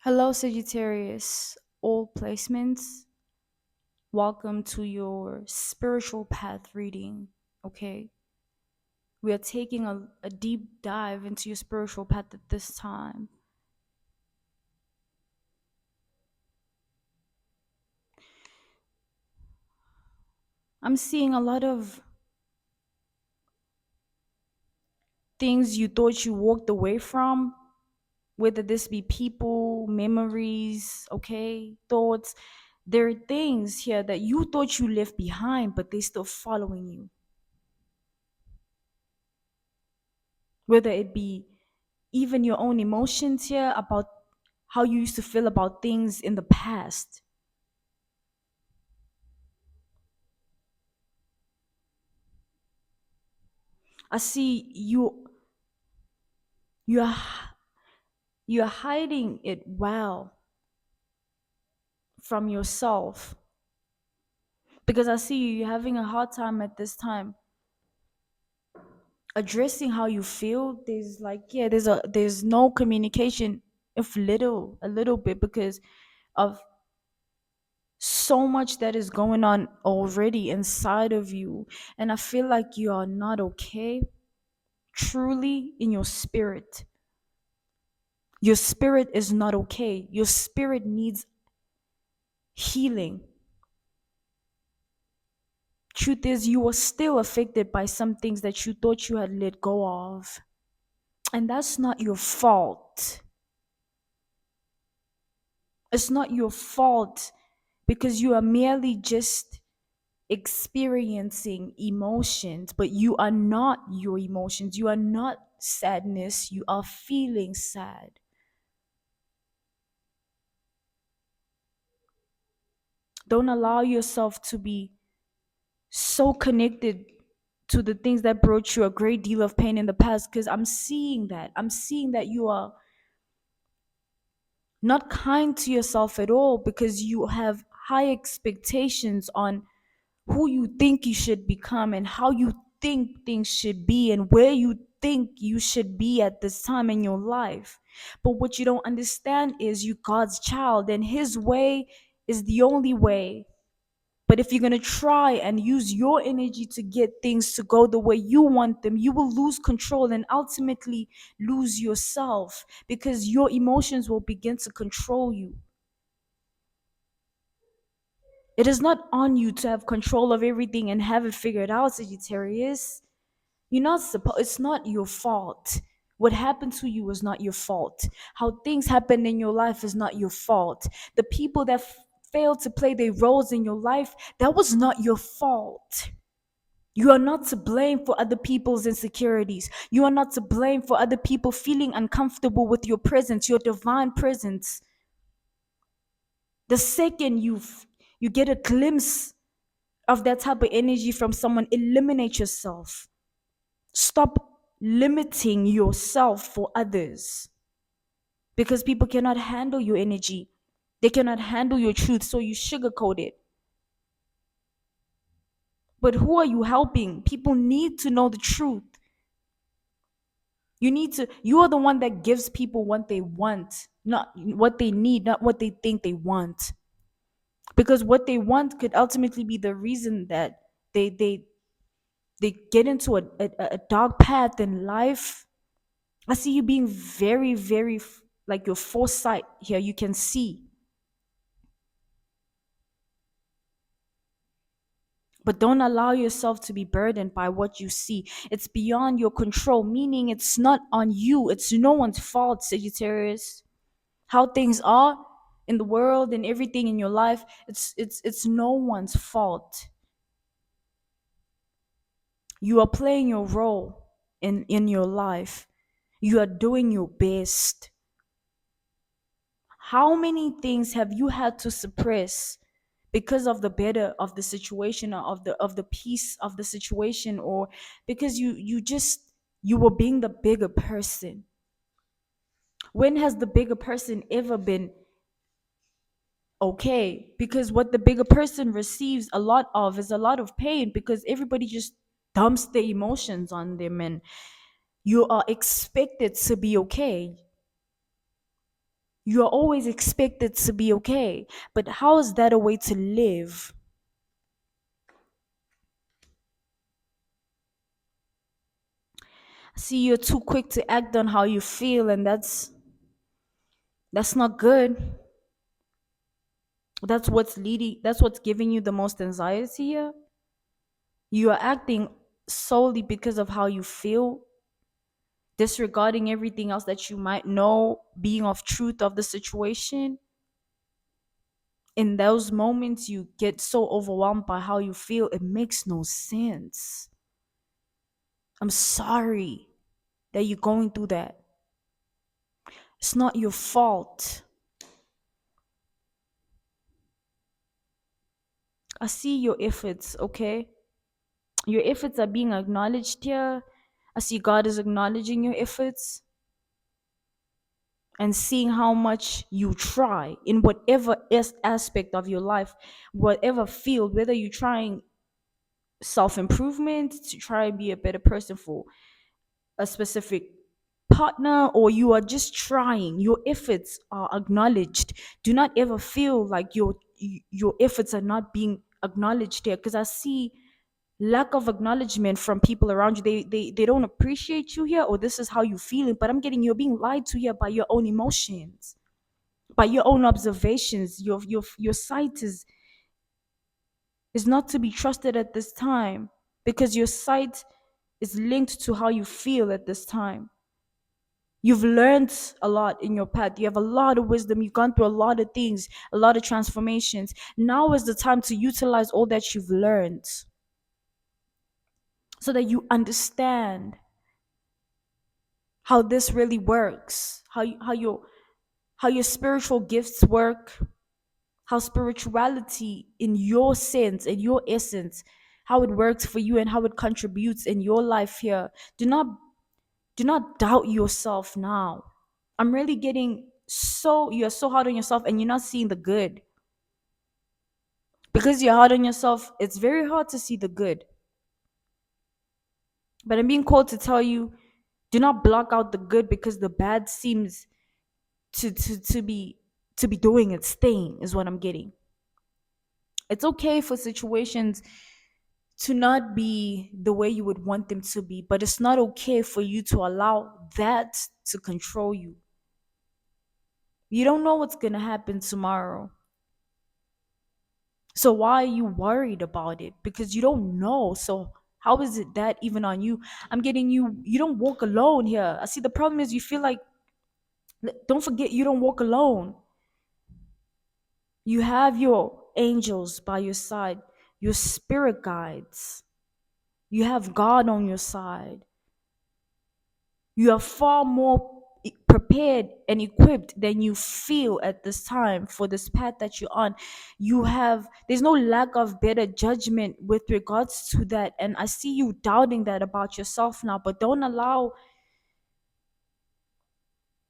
Hello, Sagittarius. All placements. Welcome to your spiritual path reading. Okay, we are taking a deep dive into your spiritual path at this time. I'm seeing a lot of things you thought you walked away from, whether this be people, memories, okay, thoughts. There are things here that you thought you left behind, but they still following you. Whether it be even your own emotions here about how you used to feel about things in the past. I see you're you're hiding it well from yourself because I see you having a hard time at this time addressing how you feel. There's like there's no communication, if little a little bit, because of so much that is going on already inside of you, and I feel like you are not okay truly in your spirit. Your spirit is not okay. Your spirit needs healing. Truth is, you are still affected by some things that you thought you had let go of. And that's not your fault. It's not your fault because you are merely just experiencing emotions, but you are not your emotions. You are not sadness. You are feeling sad. Don't allow yourself to be so connected to the things that brought you a great deal of pain in the past, because I'm seeing that you are not kind to yourself at all because you have high expectations on who you think you should become and how you think things should be and where you think you should be at this time in your life. But what you don't understand is you God's child and his way is the only way. But if you're going to try and use your energy to get things to go the way you want them, you will lose control and ultimately lose yourself because your emotions will begin to control you. It is not on you to have control of everything and have it figured out, Sagittarius. It's not your fault. What happened to you is not your fault. How things happen in your life is not your fault. The people that failed to play their roles in your life, that was not your fault. You are not to blame for other people's insecurities. You are not to blame for other people feeling uncomfortable with your presence, your divine presence. The second you get a glimpse of that type of energy from someone, eliminate yourself. Stop limiting yourself for others because people cannot handle your energy. They cannot handle your truth, so you sugarcoat it. But who are you helping? People need to know the truth. You are the one that gives people what they want, not what they need, not what they think they want. Because what they want could ultimately be the reason that they they they get into a dark path in life. I see you being very, very like your foresight here. You can see, but don't allow yourself to be burdened by what you see. It's beyond your control, meaning it's not on you. It's no one's fault, Sagittarius. How things are in the world and everything in your life, it's no one's fault. You are playing your role in your life. You are doing your best. How many things have you had to suppress because of the better of the situation or of the peace of the situation, or because you were being the bigger person? When has the bigger person ever been okay? Because what the bigger person receives a lot of is a lot of pain because everybody just dumps their emotions on them, and you are expected to be okay. You're always expected to be okay. But how is that a way to live? See, you're too quick to act on how you feel, and that's not good. That's what's giving you the most anxiety here. You are acting solely because of how you feel, disregarding everything else that you might know, being of truth of the situation. In those moments, you get so overwhelmed by how you feel, it makes no sense. I'm sorry that you're going through that. It's not your fault. I see your efforts, okay? Your efforts are being acknowledged here. I see God is acknowledging your efforts and seeing how much you try in whatever aspect of your life, whatever field, whether you're trying self improvement to try and be a better person for a specific partner, or you are just trying, your efforts are acknowledged. Do not ever feel like your efforts are not being acknowledged here, because I see lack of acknowledgement from people around you. They don't appreciate you here, or this is how you feeling, but I'm getting you're being lied to here by your own emotions, by your own observations. Your sight is not to be trusted at this time, because your sight is linked to how you feel at this time. You've learned a lot in your path. You have a lot of wisdom. You've gone through a lot of things, a lot of transformations. Now is the time to utilize all that you've learned so that you understand how this really works, how your spiritual gifts work, how spirituality in your sense, in your essence, how it works for you and how it contributes in your life here. Do not doubt yourself now. I'm really getting you're so hard on yourself and you're not seeing the good. Because you're hard on yourself, it's very hard to see the good. But I'm being called to tell you, do not block out the good because the bad seems to be doing its thing, is what I'm getting. It's okay for situations to not be the way you would want them to be, but it's not okay for you to allow that to control you. You don't know what's going to happen tomorrow. So why are you worried about it? Because you don't know. So how is it that even on you? I'm getting you don't walk alone here. I see the problem is you feel like, don't forget, you don't walk alone. You have your angels by your side, your spirit guides. You have God on your side. You are far more prepared and equipped than you feel at this time for this path that you're on. There's no lack of better judgment with regards to that. And I see you doubting that about yourself now, but don't allow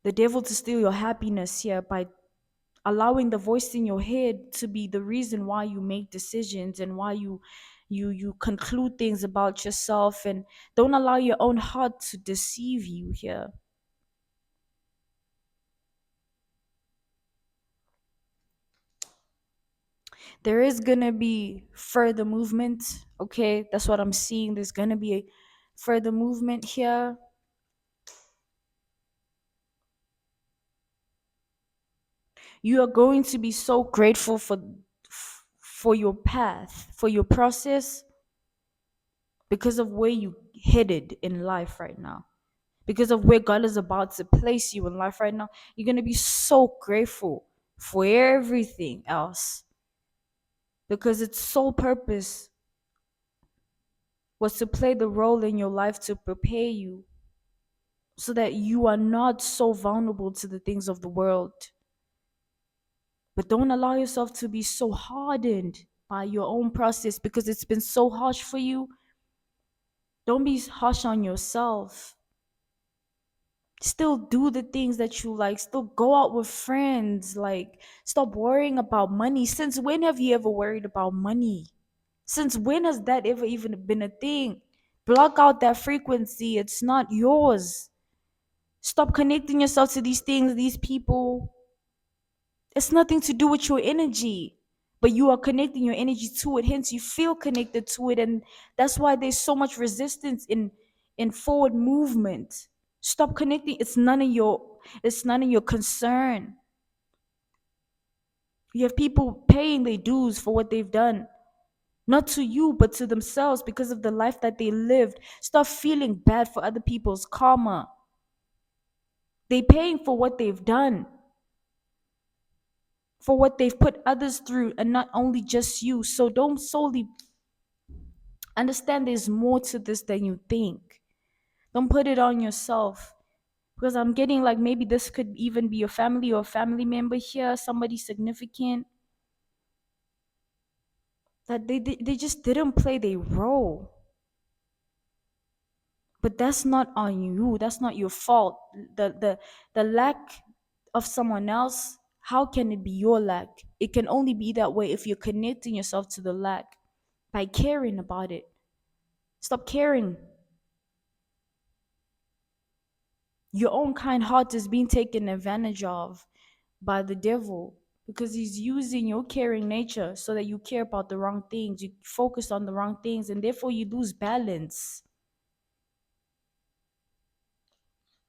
the devil to steal your happiness here by allowing the voice in your head to be the reason why you make decisions and why you conclude things about yourself. And don't allow your own heart to deceive you here. There is gonna be further movement. Okay, that's what I'm seeing. There's gonna be a further movement here. You are going to be so grateful for your path, for your process, because of where you headed in life right now, because of where God is about to place you in life right now. You're gonna be so grateful for everything else, because its sole purpose was to play the role in your life to prepare you so that you are not so vulnerable to the things of the world. But don't allow yourself to be so hardened by your own process because it's been so harsh for you. Don't be harsh on yourself. Still do the things that you like. Still go out with friends. Like, stop worrying about money. Since when have you ever worried about money? Since when has that ever even been a thing? Block out that frequency. It's not yours. Stop connecting yourself to these things, these people. It's nothing to do with your energy, but you are connecting your energy to it. Hence, you feel connected to it, and that's why there's so much resistance in forward movement. Stop connecting. It's none of your concern. You have people paying their dues for what they've done, not to you, but to themselves because of the life that they lived. Stop feeling bad for other people's karma. They paying for what they've done, for what they've put others through, and not only just you. So don't solely understand there's more to this than you think. Don't put it on yourself. Because I'm getting like maybe this could even be your family or a family member here, somebody significant, that they just didn't play their role. But that's not on you. That's not your fault. The lack of someone else, how can it be your lack? It can only be that way if you're connecting yourself to the lack by caring about it. Stop caring. Your own kind heart is being taken advantage of by the devil because he's using your caring nature so that you care about the wrong things. You focus on the wrong things and therefore you lose balance.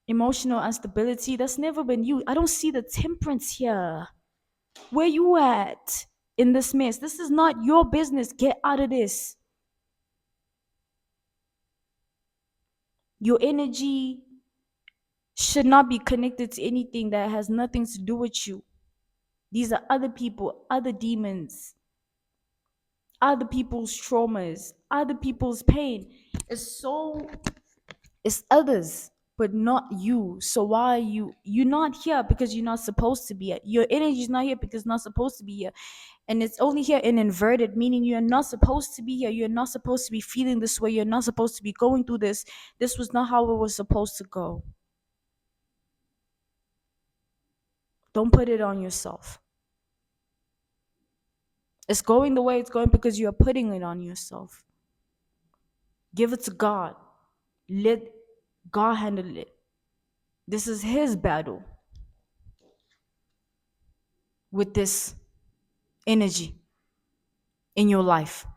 Emotional instability, that's never been you. I don't see the temperance here. Where you at in this mess? This is not your business. Get out of this. Your energy should not be connected to anything that has nothing to do with you. These are other people, other demons, other people's traumas, other people's pain. It's so it's others, but not you. So why are you're not here because you're not supposed to be here. Your energy is not here because it's not supposed to be here. And it's only here in inverted, meaning you're not supposed to be here. You're not supposed to be feeling this way. You're not supposed to be going through this. This was not how it was supposed to go. Don't put it on yourself. It's going the way it's going because you are putting it on yourself. Give it to God. Let God handle it. This is His battle with this energy in your life.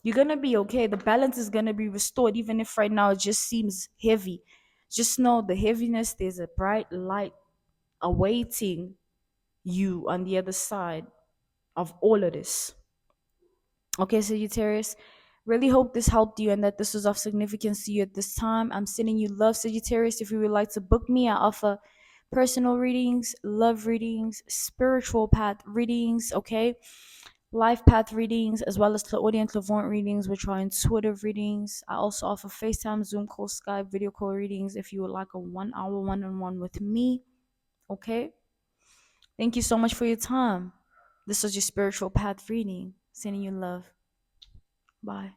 You're going to be okay. The balance is going to be restored, even if right now it just seems heavy. Just know the heaviness, there's a bright light awaiting you on the other side of all of this. Okay, Sagittarius, really hope this helped you and that this was of significance to you at this time. I'm sending you love, Sagittarius. If you would like to book me, I offer personal readings, love readings, spiritual path readings, okay? Life path readings, as well as clairaudient clairvoyant readings, which are intuitive readings. I also offer FaceTime, Zoom call, Skype, video call readings if you would like a 1 hour one-on-one with me, okay? Thank you so much for your time. This was your spiritual path reading. Sending you love. Bye.